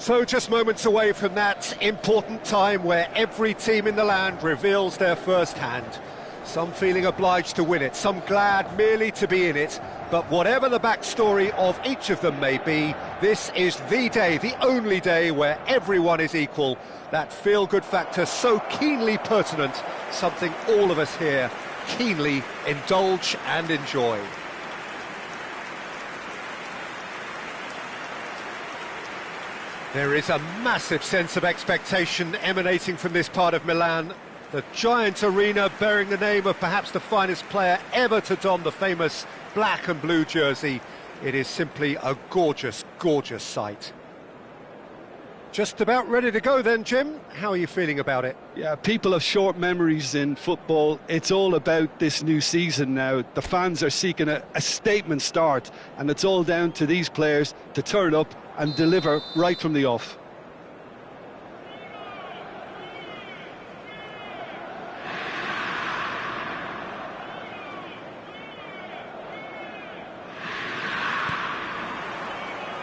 So just moments away from that important time where every team in the land reveals their first hand. Some feeling obliged to win it, some glad merely to be in it. But whatever the backstory of each of them may be, this is the day, the only day where everyone is equal. That feel-good factor so keenly pertinent, something all of us here keenly indulge and enjoy. There is a massive sense of expectation emanating from this part of Milan. The giant arena bearing the name of perhaps the finest player ever to don the famous black and blue jersey. It is simply a gorgeous, gorgeous sight. Just about ready to go then, Jim. How are you feeling about it? Yeah, people have short memories in football. It's all about this new season now. The fans are seeking a statement start, and it's all down to these players to turn up and deliver right from the off.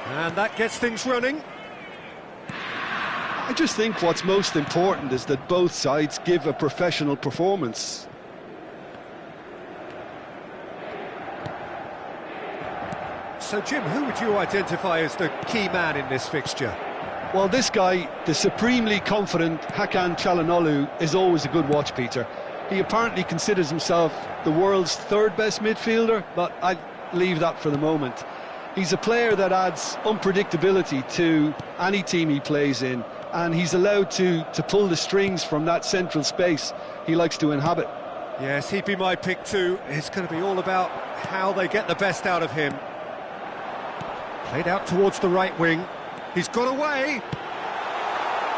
And that gets things running. I just think what's most important is that both sides give a professional performance. So, Jim, who would you identify as the key man in this fixture? Well, this guy, the supremely confident Hakan Çalhanoğlu, is always a good watch, Peter. He apparently considers himself the world's third best midfielder, but I'll leave that for the moment. He's a player that adds unpredictability to any team he plays in, and he's allowed to pull the strings from that central space he likes to inhabit. Yes, he'd be my pick too. It's going to be all about how they get the best out of him. Played out towards the right wing. He's got away.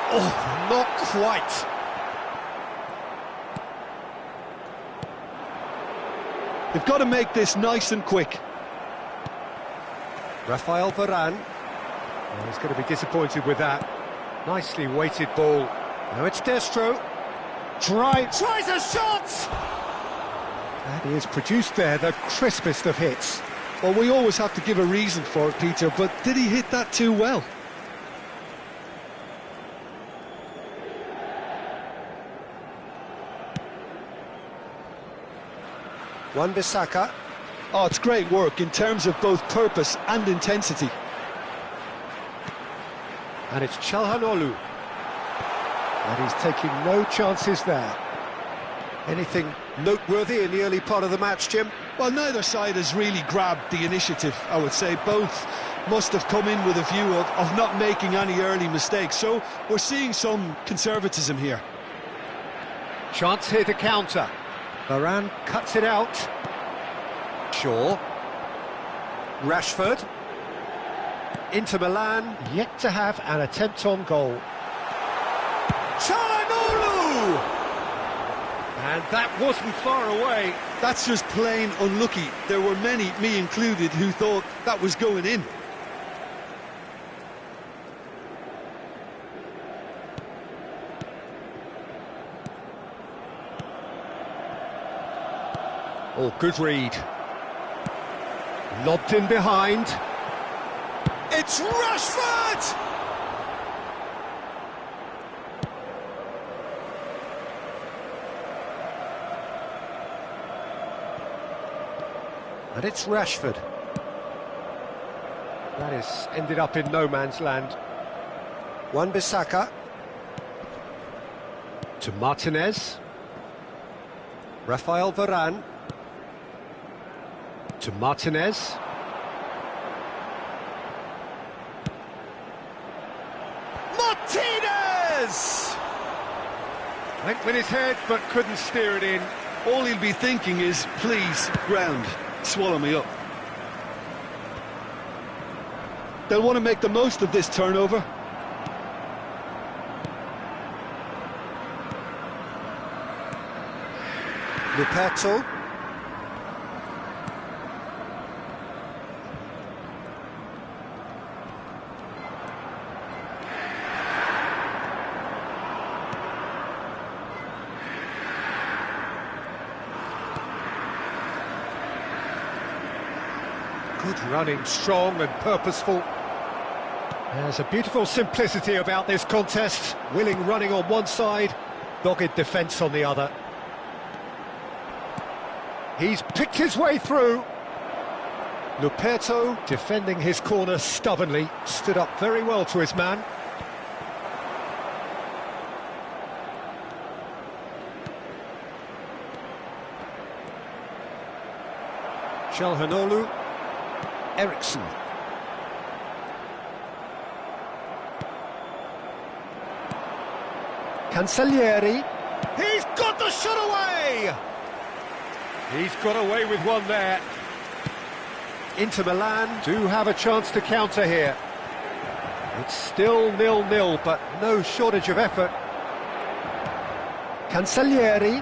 Oh, not quite. They've got to make this nice and quick. Rafael Varane. Oh, he's going to be disappointed with that. Nicely weighted ball. Now it's Destro. Tries a shot! And he has produced there the crispest of hits. Well, we always have to give a reason for it, Peter, but did he hit that too well? Wan-Bissaka. Oh, it's great work in terms of both purpose and intensity. And it's Çalhanoğlu. And he's taking no chances there. Anything noteworthy in the early part of the match, Jim? Well, neither side has really grabbed the initiative, I would say. Both must have come in with a view of not making any early mistakes. So we're seeing some conservatism here. Chance here to counter. Varane cuts it out. Shaw. Rashford. Inter Milan yet to have an attempt on goal. Çalhanoğlu! And that wasn't far away. That's just plain unlucky. There were many, me included, who thought that was going in. Oh, good read. Lobbed in behind. It's Rashford! And it's Rashford. That is ended up in no man's land. Wan-Bissaka. To Martinez. Rafael Varane. To Martinez. Martinez! Went with his head, but couldn't steer it in. All he'll be thinking is, please, ground, swallow me up. They'll want to make the most of this turnover. Luperto. Good running, strong and purposeful. There's a beautiful simplicity about this contest. Willing running on one side, dogged defence on the other. He's picked his way through. Luperto, defending his corner stubbornly, stood up very well to his man. Calhanoglu, Eriksson. Cancellieri. He's got the shot away! He's got away with one there. Inter Milan do have a chance to counter here. It's still 0-0, but no shortage of effort. Cancellieri.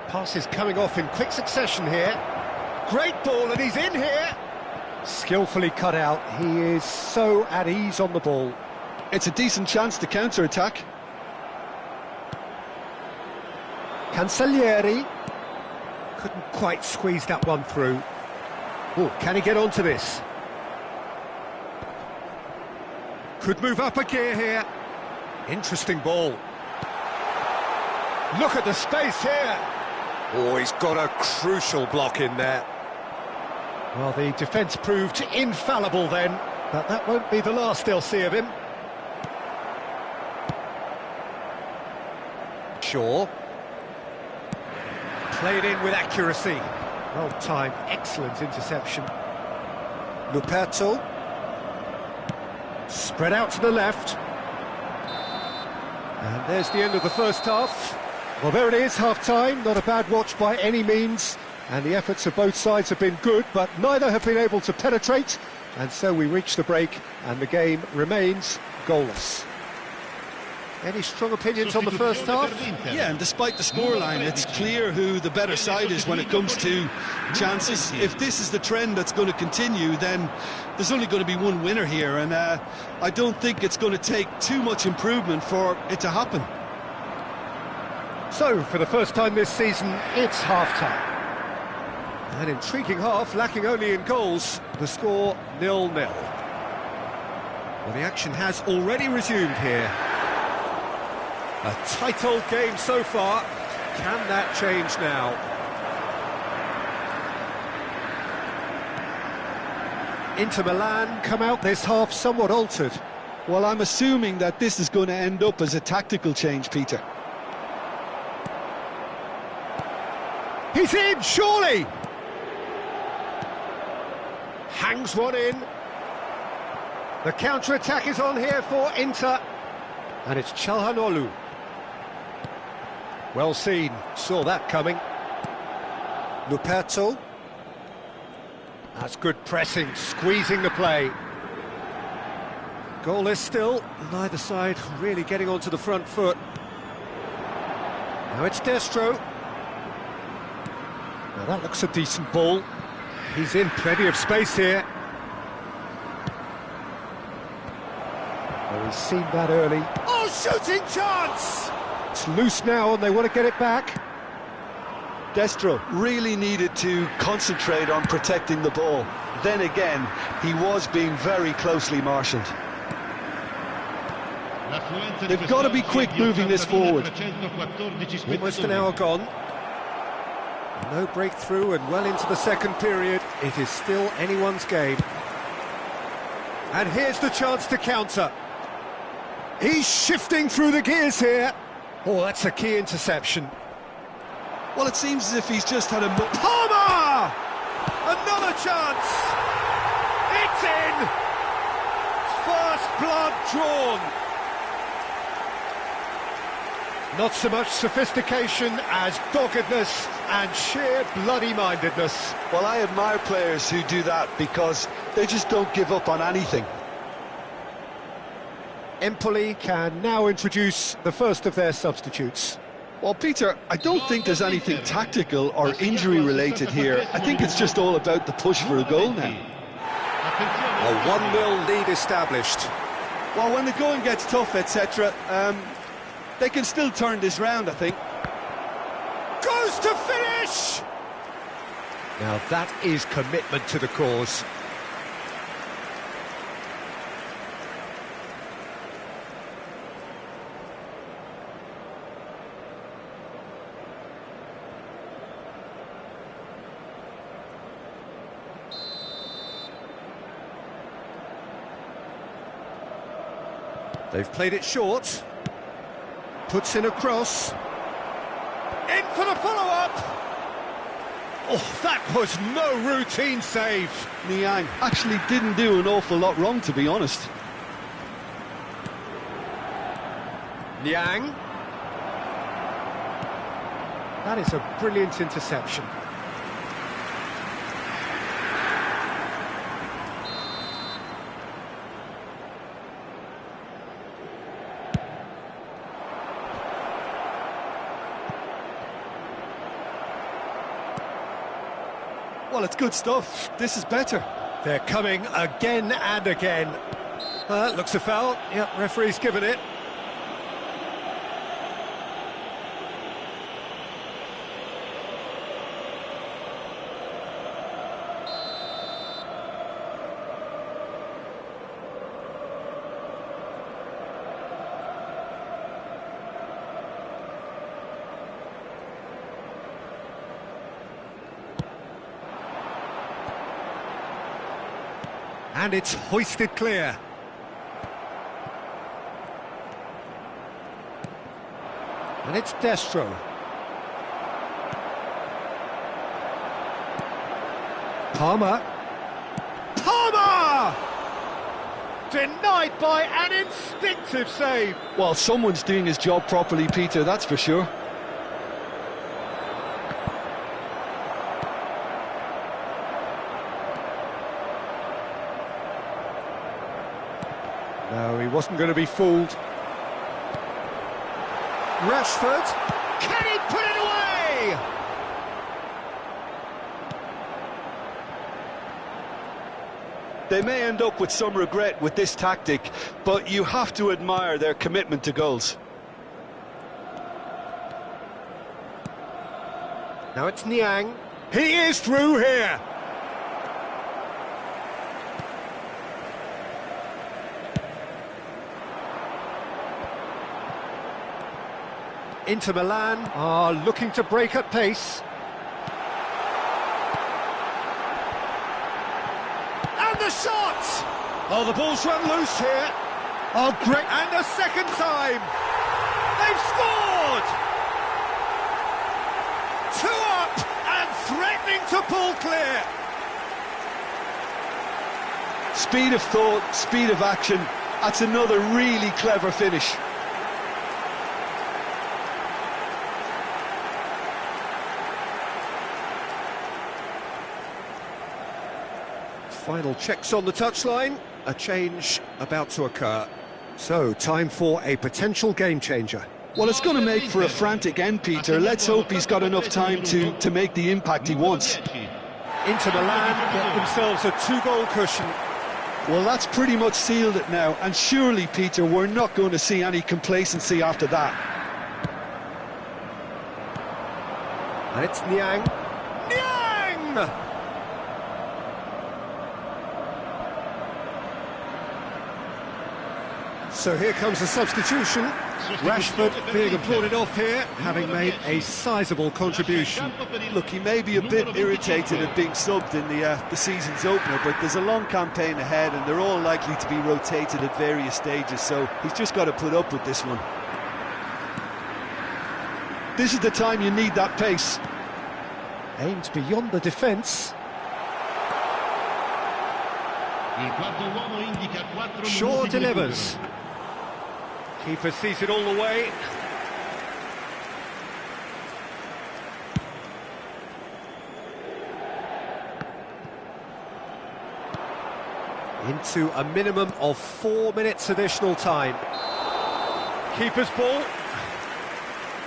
Pass is coming off in quick succession here. Great ball, and he's in here. Skillfully cut out. He is so at ease on the ball. It's a decent chance to counter-attack. Cancellieri. Couldn't quite squeeze that one through. Oh, can he get onto this? Could move up a gear here. Interesting ball. Look at the space here. Oh, he's got a crucial block in there. Well, the defence proved infallible then, but that won't be the last they'll see of him. Shaw. Played in with accuracy. Well timed, excellent interception. Luperto. Spread out to the left. And there's the end of the first half. Well, there it is, half-time. Not a bad watch by any means. And the efforts of both sides have been good, but neither have been able to penetrate. And so we reach the break, and the game remains goalless. Any strong opinions on the first half? Yeah, and despite the scoreline, it's clear who the better side is when it comes to chances. If this is the trend that's going to continue, then there's only going to be one winner here, and I don't think it's going to take too much improvement for it to happen. So, for the first time this season, it's half-time. An intriguing half, lacking only in goals. The score 0-0. Well, the action has already resumed here. A tight old game so far. Can that change now? Inter Milan come out this half somewhat altered. Well, I'm assuming that this is going to end up as a tactical change, Peter. He's in, surely! Hangs one in. The counter-attack is on here for Inter. And it's Calhanoglu. Well seen, saw that coming. Luperto. That's good pressing, squeezing the play. Goalless still, neither side really getting onto the front foot. Now it's Destro. Now that looks a decent ball. He's in plenty of space here. Oh, he's seen that early. Oh, shooting chance! It's loose now and they want to get it back. Destro really needed to concentrate on protecting the ball. Then again, he was being very closely marshalled. They've got to be quick moving this forward. Almost an hour gone. No breakthrough and well into the second period. It is still anyone's game. And here's the chance to counter. He's shifting through the gears here. Oh, that's a key interception. Well, it seems as if he's just had a... Palmer! Another chance! It's in! First blood drawn. Not so much sophistication as doggedness and sheer bloody-mindedness. Well, I admire players who do that because they just don't give up on anything. Empoli can now introduce the first of their substitutes. Well, Peter, I don't think there's anything tactical or injury-related here. I think it's just all about the push for a goal now. A 1-0 lead established. Well, when the going gets tough, etc., they can still turn this round, I think. Goes to finish! Now that is commitment to the cause. They've played it short. Puts in a cross. In for the follow-up. Oh, that was no routine save. Niang actually didn't do an awful lot wrong, to be honest. Niang. That is a brilliant interception. Well, it's good stuff. This is better. They're coming again and again. Looks a foul. Yep, referee's given it. And it's hoisted clear. And it's Destro. Palmer. Palmer! Denied by an instinctive save. Well, someone's doing his job properly, Peter, that's for sure. No, he wasn't going to be fooled. Rashford, can he put it away? They may end up with some regret with this tactic, but you have to admire their commitment to goals. Now it's Niang. He is through here. Inter Milan are looking to break at pace. And the shot! Oh, the ball's run loose here. Oh, great. And a second time. They've scored! 2 up and threatening to pull clear. Speed of thought, speed of action. That's another really clever finish. Final checks on the touchline, a change about to occur. So, time for a potential game changer. Well, it's going to make for a frantic end, Peter. Let's hope he's got enough time to make the impact he wants. Inter Milan get themselves a 2-goal cushion. Well, that's pretty much sealed it now, and surely, Peter, we're not going to see any complacency after that. And it's Niang. Niang! So here comes the substitution. Rashford being applauded off here, having made a sizable contribution. Look, he may be a bit irritated at being subbed in the season's opener, but there's a long campaign ahead and they're all likely to be rotated at various stages, so he's just got to put up with this one. This is the time you need that pace. Aimed beyond the defence. Shaw delivers. Keeper sees it all the way. Into a minimum of 4 minutes additional time. Keeper's ball.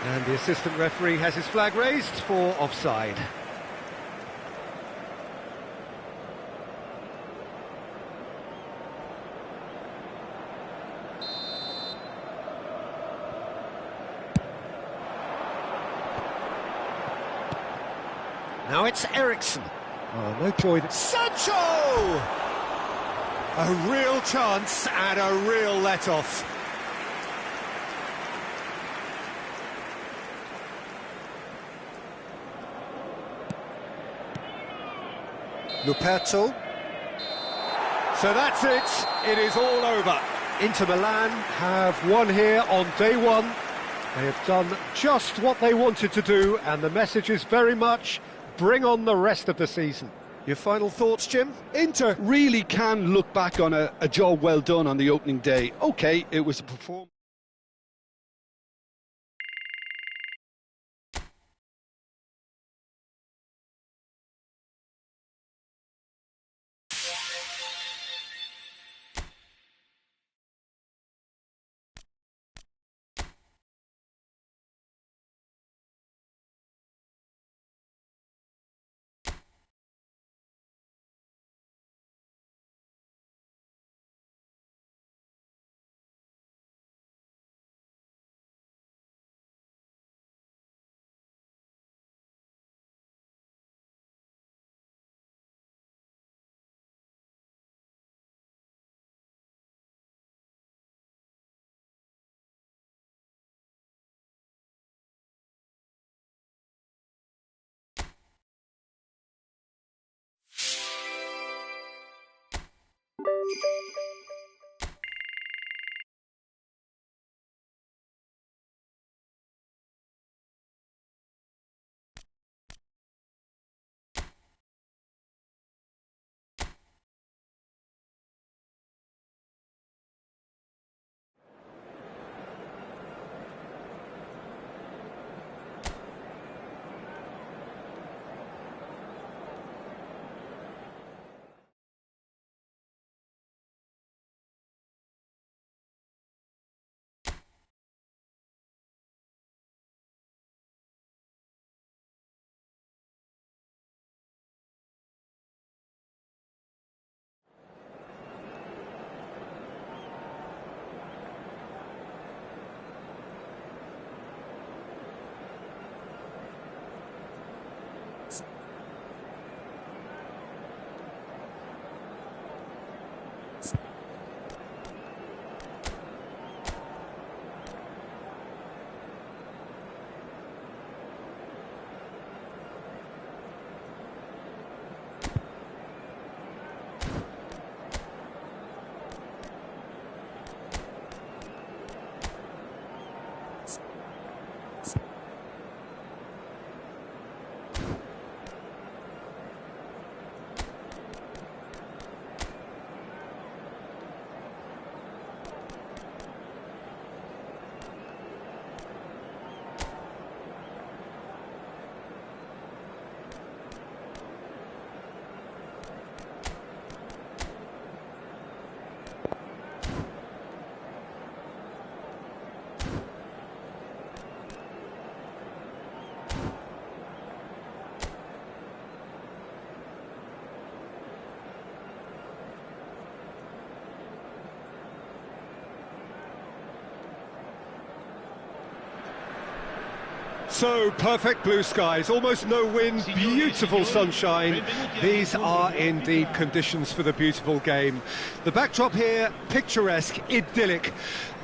And the assistant referee has his flag raised for offside. Now it's Ericsson. Oh, no joy. Sancho! A real chance and a real let-off. Luperto. So that's it. It is all over. Inter Milan have won here on day one. They have done just what they wanted to do, and the message is very much, bring on the rest of the season. Your final thoughts, Jim? Inter really can look back on a job well done on the opening day. OK, it was a performance. So, perfect blue skies, almost no wind, beautiful sunshine. These are indeed conditions for the beautiful game. The backdrop here, picturesque, idyllic.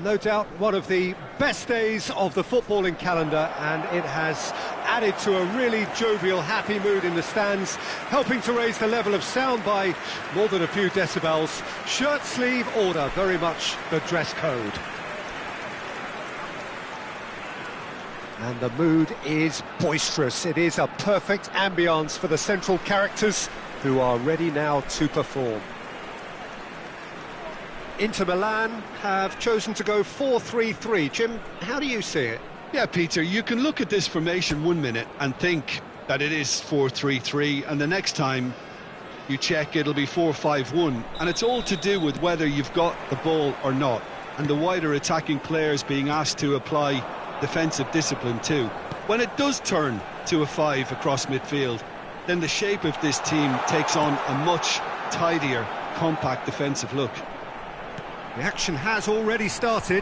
No doubt one of the best days of the footballing calendar, and it has added to a really jovial, happy mood in the stands, helping to raise the level of sound by more than a few decibels. Shirt sleeve order, very much the dress code. And the mood is boisterous. It is a perfect ambience for the central characters who are ready now to perform. Inter Milan have chosen to go 4-3-3. Jim, how do you see it? Yeah, Peter, you can look at this formation 1 minute and think that it is 4-3-3, and the next time you check it'll be 4-5-1, and it's all to do with whether you've got the ball or not, and the wider attacking players being asked to apply defensive discipline too. When it does turn to a 5 across midfield, then the shape of this team takes on a much tidier, compact defensive look. The action has already started.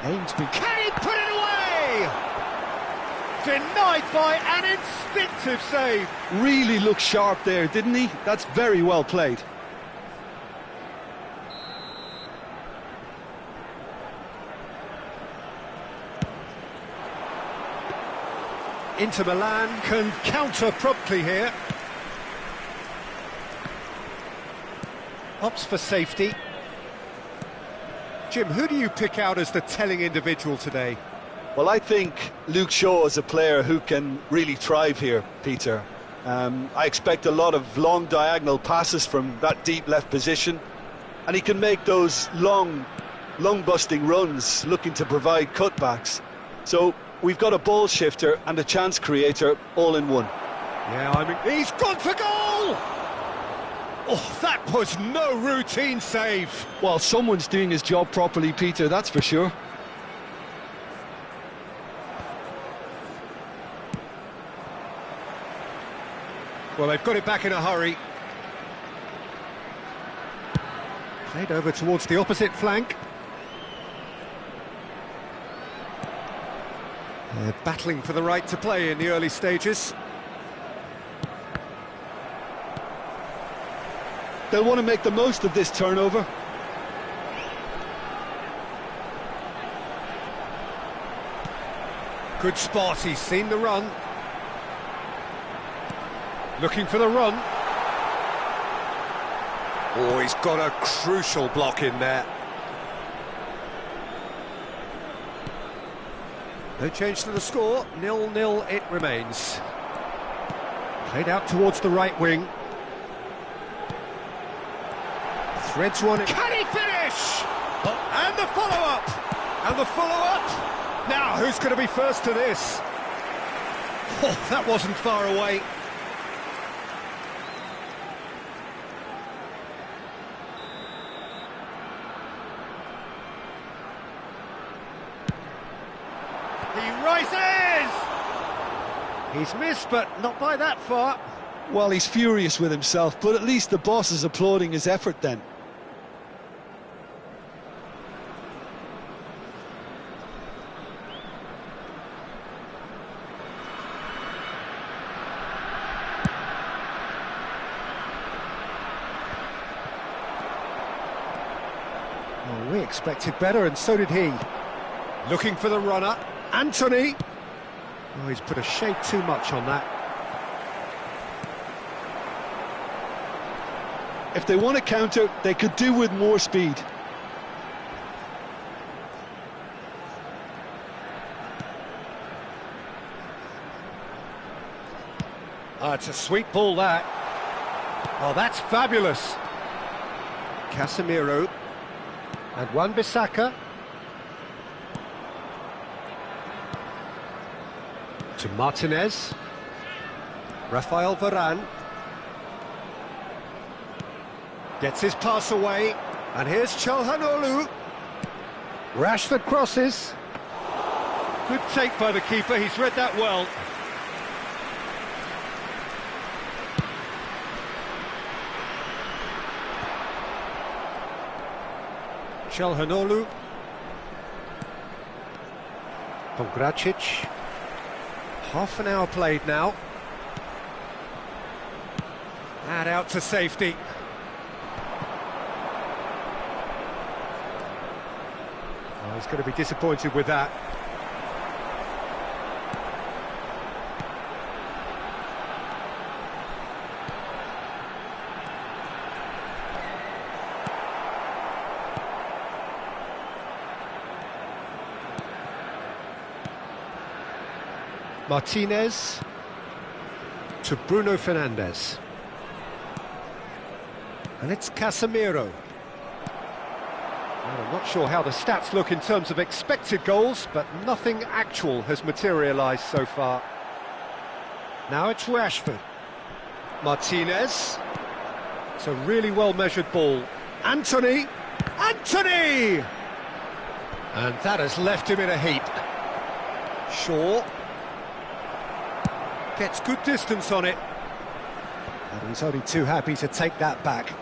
Ainsby, can he put it away? Denied by an instinctive save. Really looked sharp there, didn't he? That's very well played. Inter Milan can counter promptly here. Opts for safety. Jim, who do you pick out as the telling individual today? Well, I think Luke Shaw is a player who can really thrive here, Peter. I expect a lot of long diagonal passes from that deep left position, and he can make those long busting runs looking to provide cutbacks. So we've got a ball shifter and a chance creator all in one. Yeah, I mean, he's gone for goal! Oh, that was no routine save. Well, someone's doing his job properly, Peter, that's for sure. Well, they've got it back in a hurry. Played over towards the opposite flank. They're battling for the right to play in the early stages. They'll want to make the most of this turnover. Good spot, he's seen the run. Looking for the run. Oh, he's got a crucial block in there. No change to the score, 0-0 it remains. Played out towards the right wing. Threads one. Can he finish? Oh, and the follow-up! And the follow-up! Now, who's going to be first to this? Oh, that wasn't far away. He rises! He's missed, but not by that far. Well, he's furious with himself, but at least the boss is applauding his effort then. Well, we expected better, and so did he. Looking for the runner. Anthony! Oh, he's put a shade too much on that. If they want to counter, they could do with more speed. Oh, it's a sweet ball, that. Oh, that's fabulous. Casemiro. And Wan-Bissaka. To Martinez. Rafael Varane. Gets his pass away. And here's Çalhanoğlu. Rashford crosses. Good take by the keeper, he's read that well. Çalhanoğlu. Pongracic. Half an hour played now. And out to safety. Oh, he's going to be disappointed with that. Martinez to Bruno Fernandes. And it's Casemiro. Well, I'm not sure how the stats look in terms of expected goals, but nothing actual has materialised so far. Now it's Rashford. Martinez. It's a really well-measured ball. Anthony! Anthony! And that has left him in a heap. Shaw. Gets good distance on it. And he's only too happy to take that back.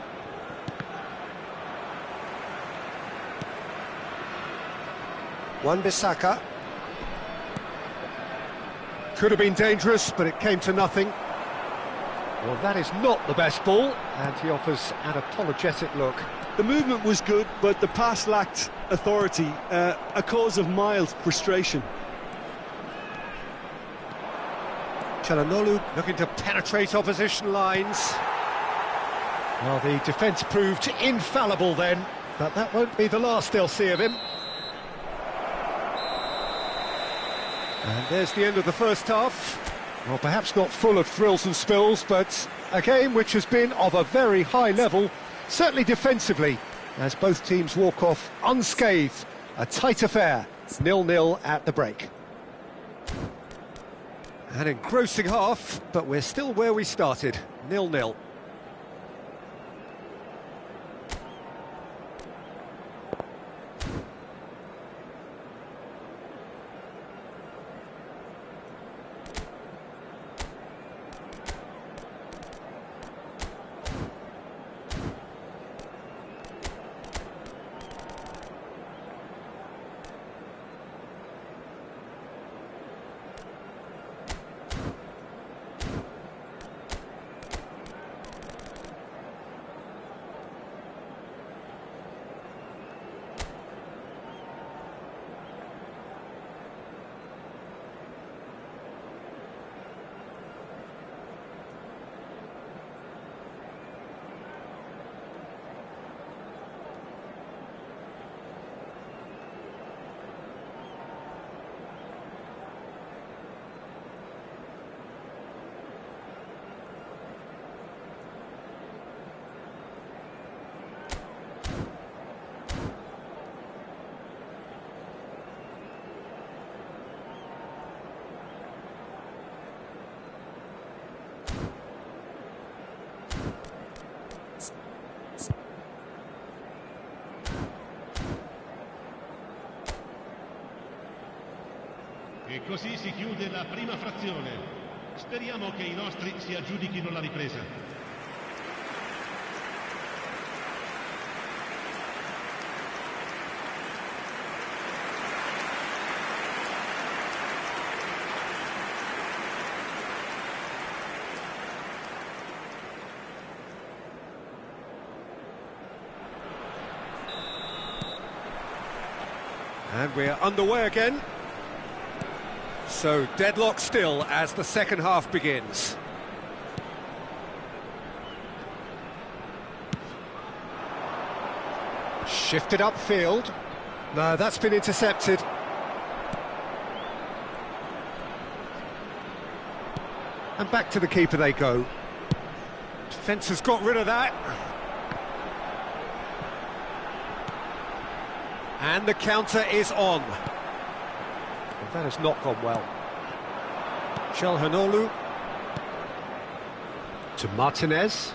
Wan-Bissaka. Could have been dangerous, but it came to nothing. Well, that is not the best ball, and he offers an apologetic look. The movement was good, but the pass lacked authority, a cause of mild frustration. Çalhanoğlu looking to penetrate opposition lines. Well, the defence proved infallible then, but that won't be the last they'll see of him. And there's the end of the first half. Well, perhaps not full of thrills and spills, but a game which has been of a very high level, certainly defensively, as both teams walk off unscathed. A tight affair, 0-0 at the break. An engrossing half, but we're still where we started, 0-0. E così si chiude la prima frazione. Speriamo che i nostri si aggiudichino la ripresa. And we're underway again. So, deadlock still as the second half begins. Shifted upfield. No, that's been intercepted. And back to the keeper they go. Defence has got rid of that. And the counter is on. That has not gone well. Çalhanoğlu to Martinez.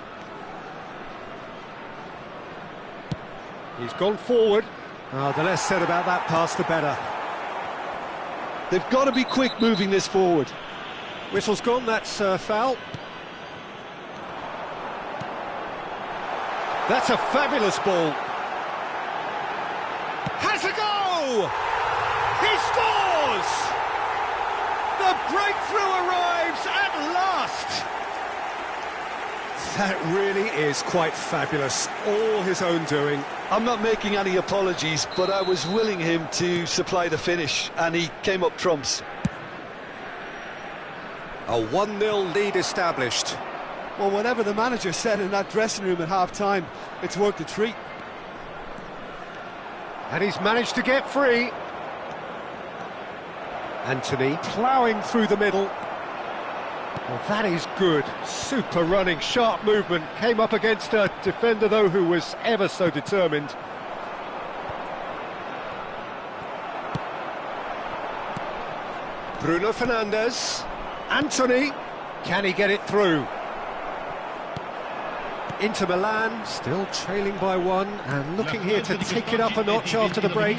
He's gone forward. Oh, the less said about that pass, the better. They've got to be quick moving this forward. Whistle's gone, that's foul. That's a fabulous ball. Has a go! He scores! The breakthrough arrives at last! That really is quite fabulous, all his own doing. I'm not making any apologies, but I was willing him to supply the finish, and he came up trumps. A 1-0 lead established. Well, whatever the manager said in that dressing room at half-time, it's worth a treat. And he's managed to get free. Anthony ploughing through the middle. Well, that is good. Super running, sharp movement. Came up against a defender, though, who was ever so determined. Bruno Fernandes. Anthony. Can he get it through? Inter Milan still trailing by one and looking here to take it up a notch after the break.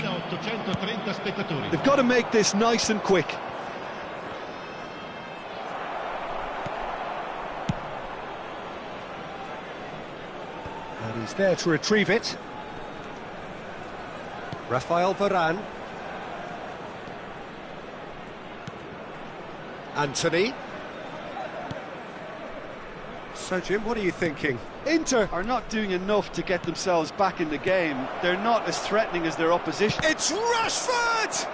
They've got to make this nice and quick. And he's there to retrieve it. Rafael Varane. Anthony. So, Jim, what are you thinking? Inter are not doing enough to get themselves back in the game. They're not as threatening as their opposition. It's Rashford!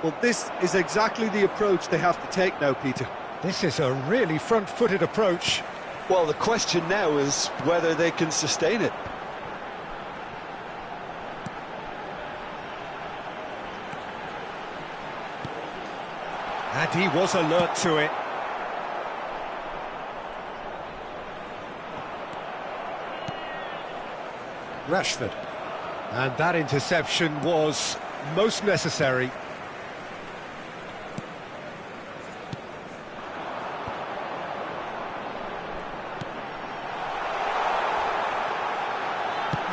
Well, this is exactly the approach they have to take now, Peter. This is a really front-footed approach. Well, the question now is whether they can sustain it. And he was alert to it. Rashford. And that interception was most necessary.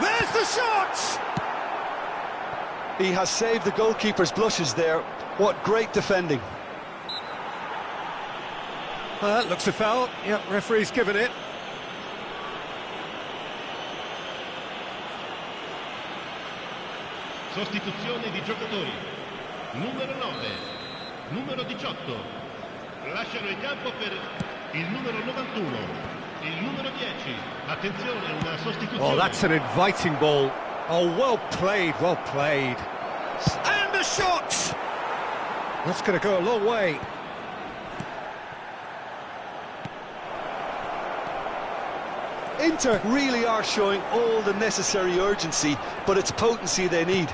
There's the shot! He has saved the goalkeeper's blushes there. What great defending. That looks a foul. Yep, referee's given it. Sostituzione di giocatori. Numero 9, numero 18. Lasciano il campo per il numero 91, il numero 10. Attenzione, una sostituzione. Oh, that's an inviting ball. Oh, well played, well played. And the shot! That's going to go a long way. Inter really are showing all the necessary urgency, but it's potency they need.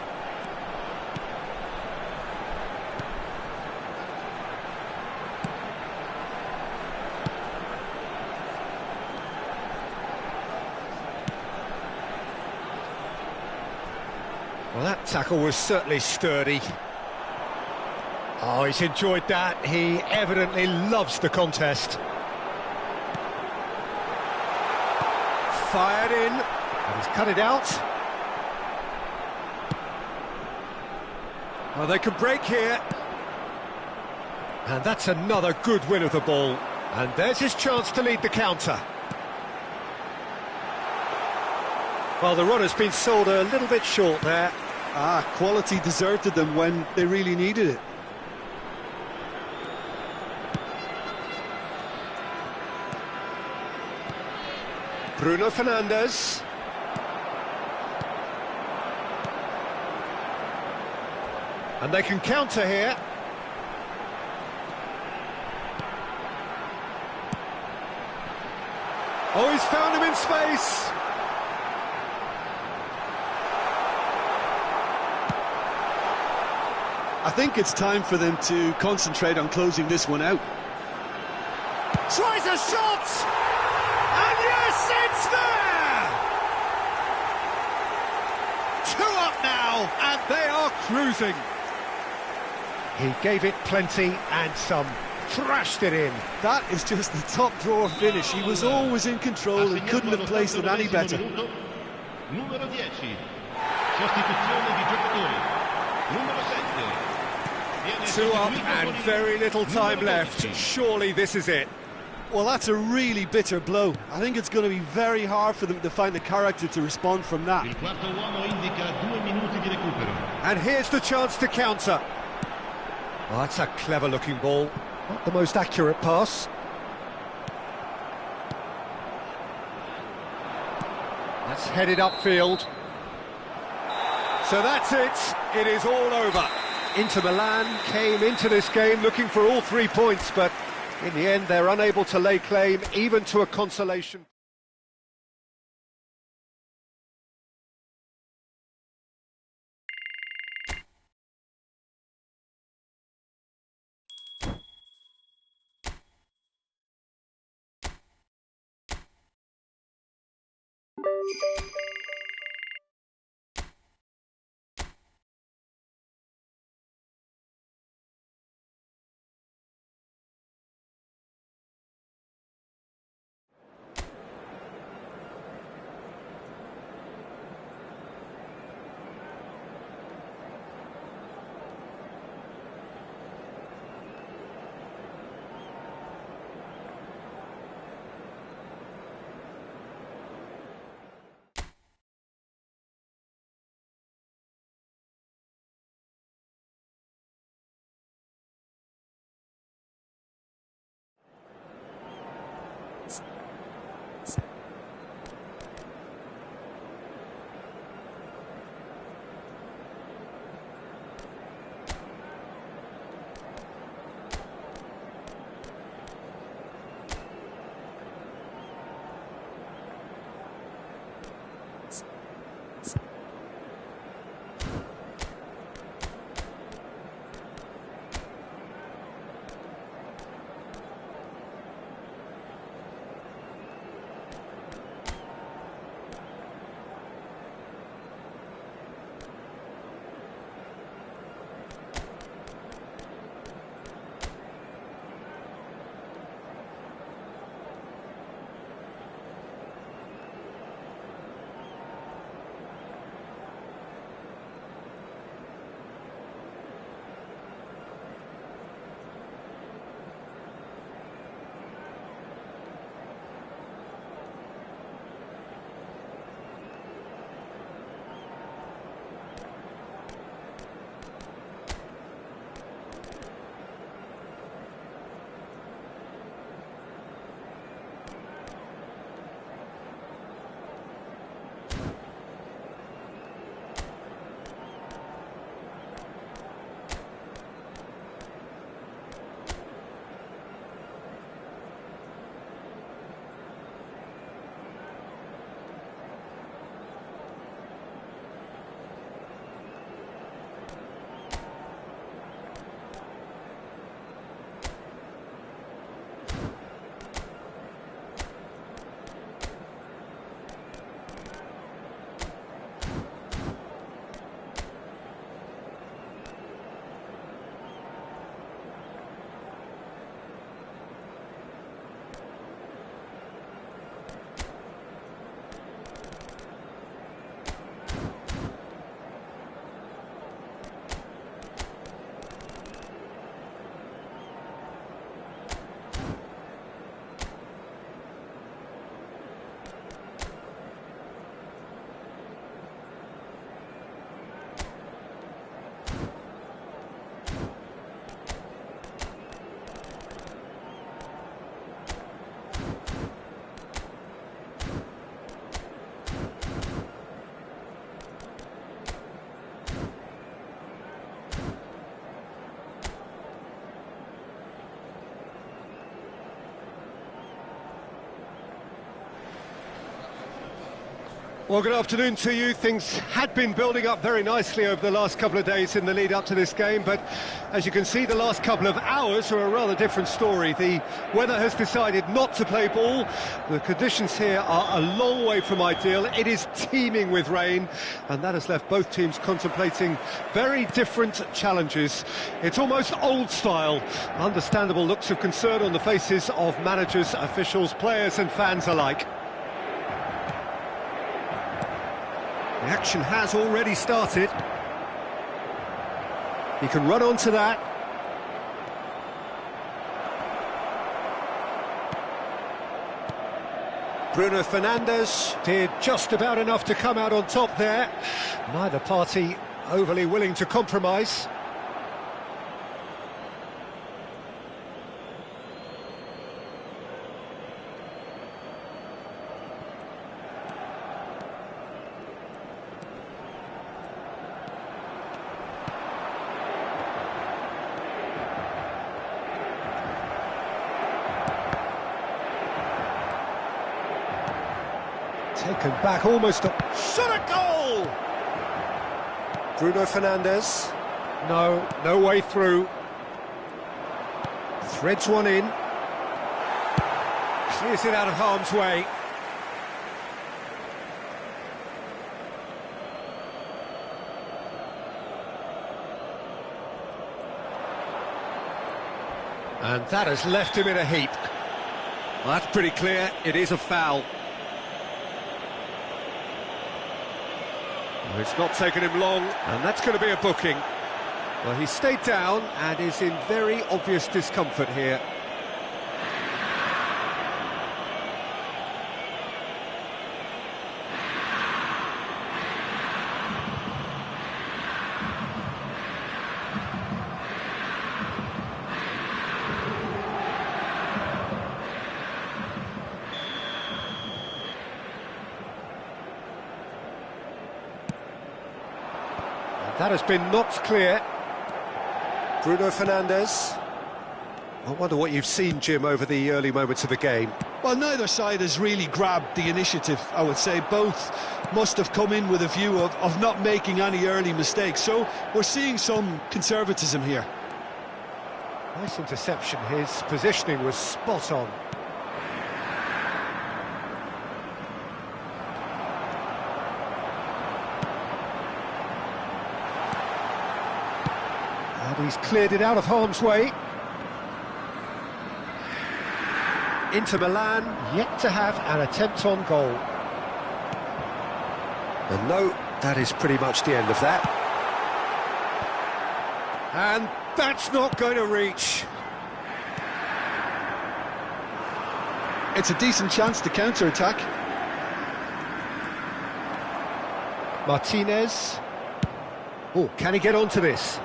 Well, that tackle was certainly sturdy. Oh, he's enjoyed that. He evidently loves the contest. Fired in, and he's cut it out. Well, they can break here. And that's another good win of the ball. And there's his chance to lead the counter. Well, the run has been sold a little bit short there. Quality deserted them when they really needed it. Bruno Fernandes. And they can counter here. Oh, he's found him in space. I think it's time for them to concentrate on closing this one out. Tries a shot! And yes, it's there! 2 up now, and they are cruising. He gave it plenty and some, thrashed it in. That is just the top drawer finish. He was always in control and couldn't have placed it any better. Numero 10. Sostituzione di giocatori. Numero 7. 2 up and very little time left. Surely this is it. Well, that's a really bitter blow. I think it's going to be very hard for them to find the character to respond from that. Il quarto uomo indica 2 minuti di recupero. And here's the chance to counter. Oh, that's a clever-looking ball. Not the most accurate pass. That's headed upfield. So that's it. It is all over. Inter Milan came into this game looking for all 3 points, but in the end they're unable to lay claim even to a consolation. Well, good afternoon to you. Things had been building up very nicely over the last couple of days in the lead up to this game, but as you can see, the last couple of hours are a rather different story. The weather has decided not to play ball. The conditions here are a long way from ideal. It is teeming with rain, and that has left both teams contemplating very different challenges. It's almost old style. Understandable looks of concern on the faces of managers, officials, players and fans alike. The action has already started. He can run onto that. Bruno Fernandes did just about enough to come out on top there. Neither party overly willing to compromise. Taken back almost a shot at goal! Bruno Fernandes. No way through. Threads one in. Clears it out of harm's way. And that has left him in a heap. Well, that's pretty clear, it is a foul. It's not taken him long, and that's going to be a booking. Well, he stayed down and is in very obvious discomfort here. That has been knocked clear. Bruno Fernandes. I wonder what you've seen, Jim, over the early moments of the game. Well, neither side has really grabbed the initiative, I would say. Both must have come in with a view of not making any early mistakes. So we're seeing some conservatism here. Nice interception. His positioning was spot on. And he's cleared it out of harm's way. Inter Milan yet to have an attempt on goal. And no, that is pretty much the end of that. And that's not going to reach. It's a decent chance to counter-attack. Martinez. Oh, can he get onto this?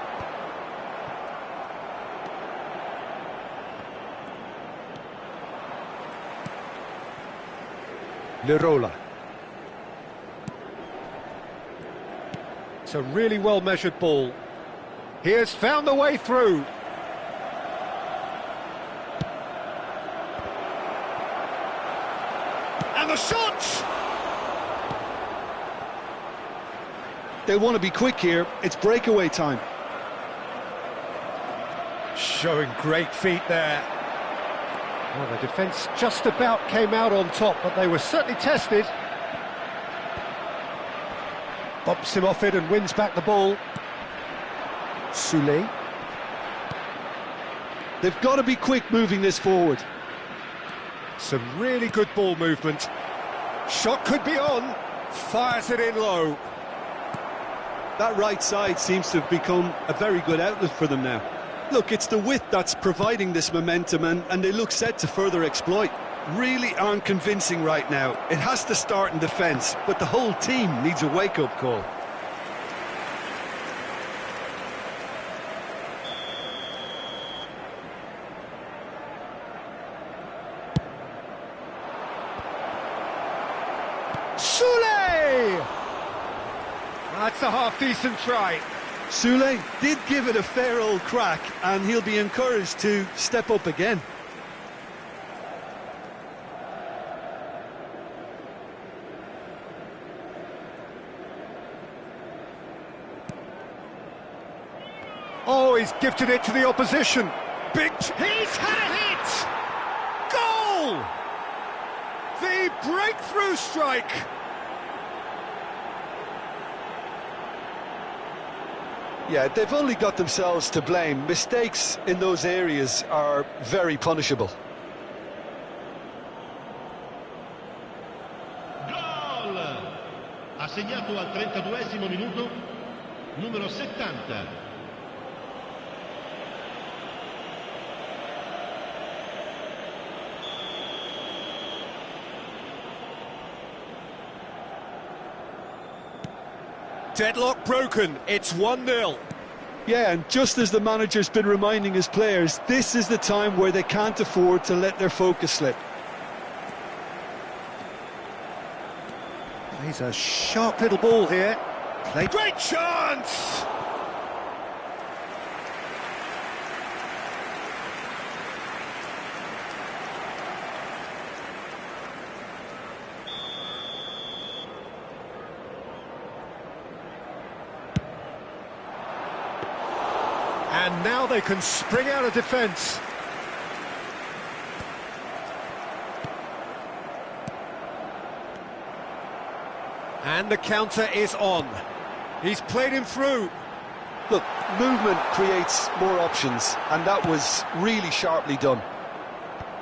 Lirola. It's a really well-measured ball. He has found the way through. And the shot! They want to be quick here. It's breakaway time. Showing great feet there. Well, the defence just about came out on top, but they were certainly tested. Bumps him off it and wins back the ball. Soulé. They've got to be quick moving this forward. Some really good ball movement. Shot could be on. Fires it in low. That right side seems to have become a very good outlet for them now. Look, it's the width that's providing this momentum, and they look set to further exploit. Really aren't convincing right now. It has to start in defence, but the whole team needs a wake-up call. Soulé! That's a half-decent try. Soulé did give it a fair old crack, and he'll be encouraged to step up again. Oh, he's gifted it to the opposition. He's had a hit! Goal! The breakthrough strike! Yeah, they've only got themselves to blame. Mistakes in those areas are very punishable. Gol! Ha segnato al 32esimo minuto, numero 70. Deadlock broken, it's 1-0. Yeah, and just as the manager's been reminding his players, this is the time where they can't afford to let their focus slip. He's a sharp little ball here. Great chance! And now they can spring out of defence. And the counter is on. He's played him through. Look, movement creates more options, and that was really sharply done.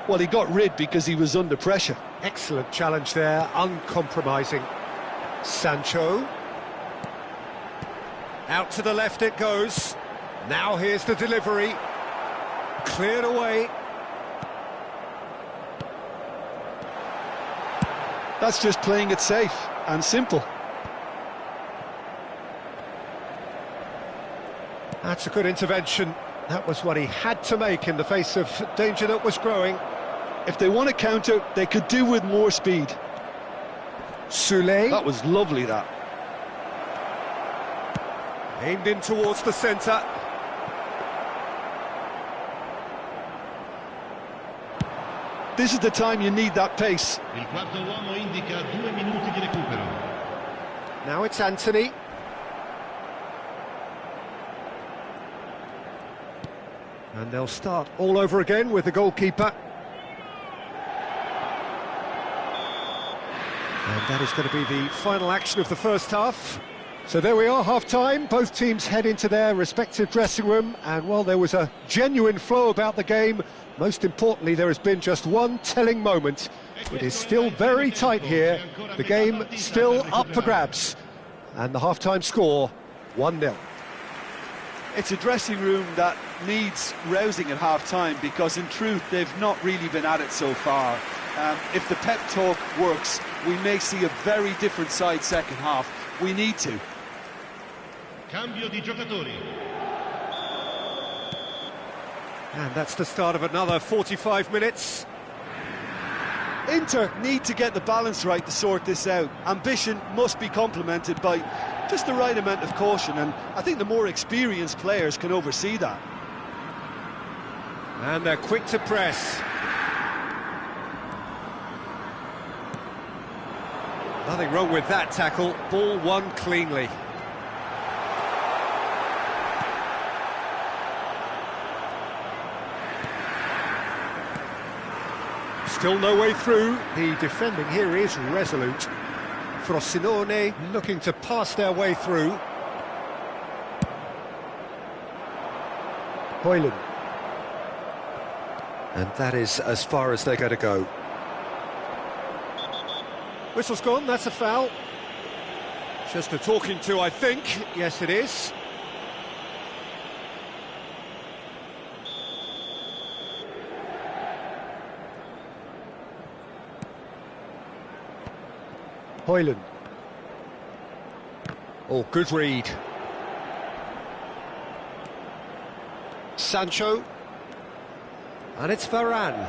Well, he got rid because he was under pressure. Excellent challenge there, uncompromising. Sancho. Out to the left it goes. Now here's the delivery. Cleared away. That's just playing it safe and simple. That's a good intervention. That was what he had to make in the face of danger that was growing. If they want to counter, they could do with more speed. Soulé. That was lovely, that. Aimed in towards the centre. This is the time you need that pace. Il quarto uomo indica 2 minuti di recupero. Now it's Anthony. And they'll start all over again with the goalkeeper. And that is going to be the final action of the first half. So there we are, half-time. Both teams head into their respective dressing room. And, well, there was a genuine flow about the game. Most importantly, there has been just one telling moment. It is still very tight here. The game still up for grabs. And the half-time score, 1-0. It's a dressing room that needs rousing at half-time because, in truth, they've not really been at it so far. If the pep talk works, we may see a very different side second half. We need to. Cambio di giocatori. And that's the start of another 45 minutes. Inter need to get the balance right to sort this out. Ambition must be complemented by just the right amount of caution, and I think the more experienced players can oversee that. And they're quick to press. Nothing wrong with that tackle. Ball won cleanly. Still no way through. The defending here is resolute. Frosinone looking to pass their way through. Højlund. And that is as far as they're going to go. Whistle's gone, that's a foul. Just a talking to, I think. Yes, it is. Højlund. Oh, good read. Sancho. And it's Varane.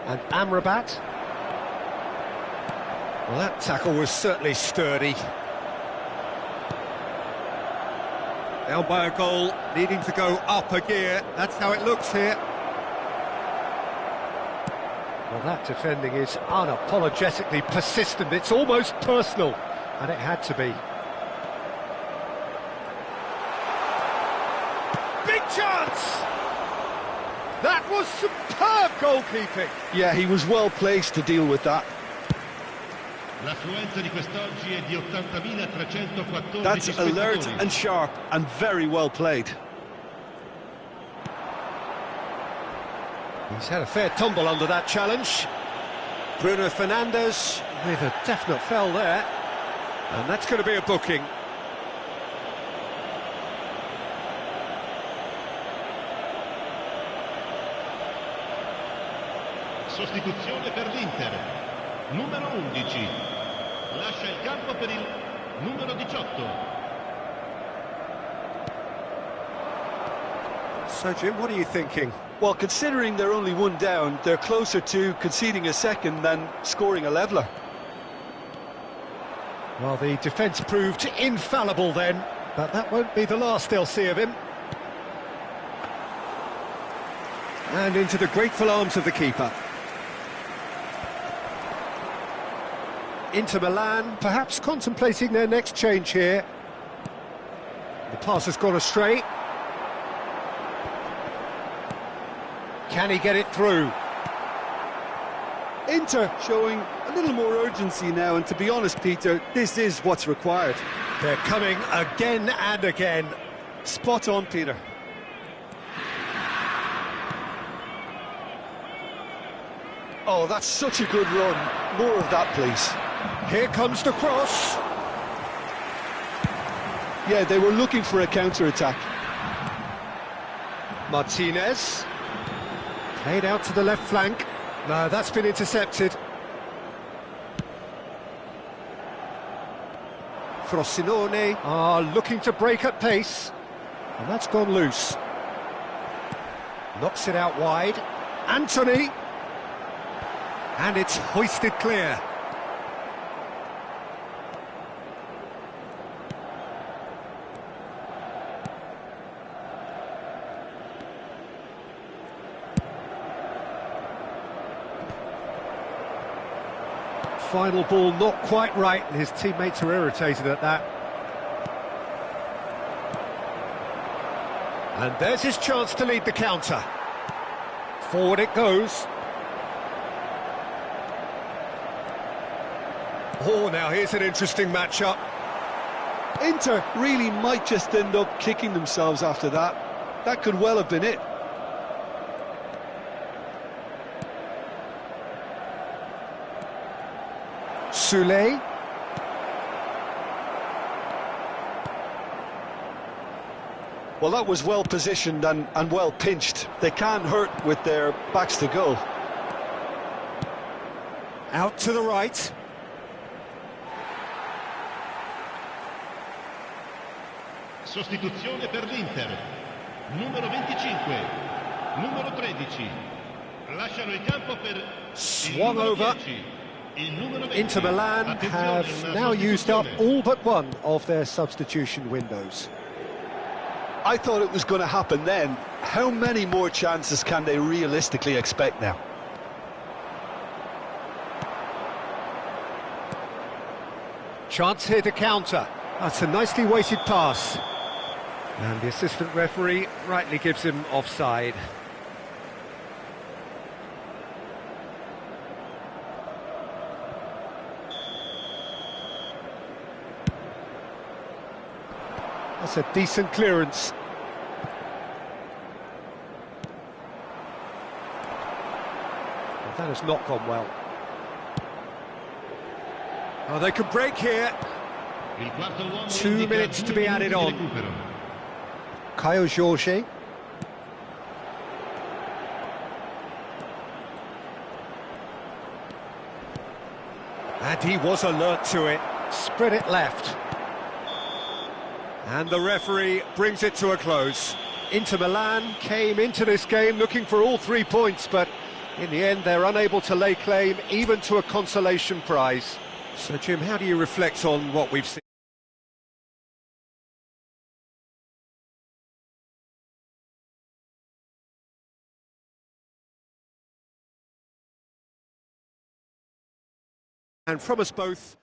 And Amrabat. Well, that tackle was certainly sturdy. Down by a goal, needing to go up a gear. That's how it looks here. Well, that defending is unapologetically persistent. It's almost personal, and it had to be. chance! That was superb goalkeeping. Yeah, he was well placed to deal with that. L'affluenza di quest'oggi è di 80.314 That's alert spettatori. and sharp and very well played. He's had a fair tumble under that challenge. Bruno Fernandes with a definite fell there. And that's going to be a booking. Sostituzione per l'Inter. Numero 11. Lascia il campo per il numero 18. So, Jim, what are you thinking? Well, considering they're only one down, they're closer to conceding a second than scoring a leveller. Well, the defence proved infallible then, but that won't be the last they'll see of him. And into the grateful arms of the keeper. Inter Milan, perhaps contemplating their next change here. The pass has gone astray. Can he get it through? Inter showing a little more urgency now, and to be honest, Peter, this is what's required. They're coming again and again. Spot on, Peter. Oh, that's such a good run. More of that, please. Here comes the cross. Yeah, they were looking for a counter-attack. Martinez. Played out to the left flank. No, that's been intercepted. Frosinone are looking to break at pace. And that's gone loose. Knocks it out wide. Anthony. And it's hoisted clear. Final ball not quite right, and his teammates are irritated at that. And there's his chance to lead the counter. Forward it goes. Oh, now here's an interesting matchup. Inter really might just end up kicking themselves after that. That could well have been it. Soulé. Well, that was well positioned and well pinched. They can't hurt with their backs to goal. Out to the right. Sostituzione per l'Inter. Numero 25. Numero 13. Lasciano il campo per il Swung numero over. 10. Il numero 20. Inter Milan have Attenzione, una now used up sostituzione. all but one of their substitution windows. I thought it was going to happen then. How many more chances can they realistically expect now? Chance here to counter. That's a nicely weighted pass. And the assistant referee rightly gives him offside. That's a decent clearance. Well, that has not gone well. Oh, they could break here. Il quarto uomo 2 indica minutes to 2 be added minuti on. di recupero. Caio Jorge. And he was alert to it. Spread it left. And the referee brings it to a close. Inter Milan came into this game looking for all 3 points, but in the end they're unable to lay claim even to a consolation prize. So, Jim, how do you reflect on what we've seen? And from us both,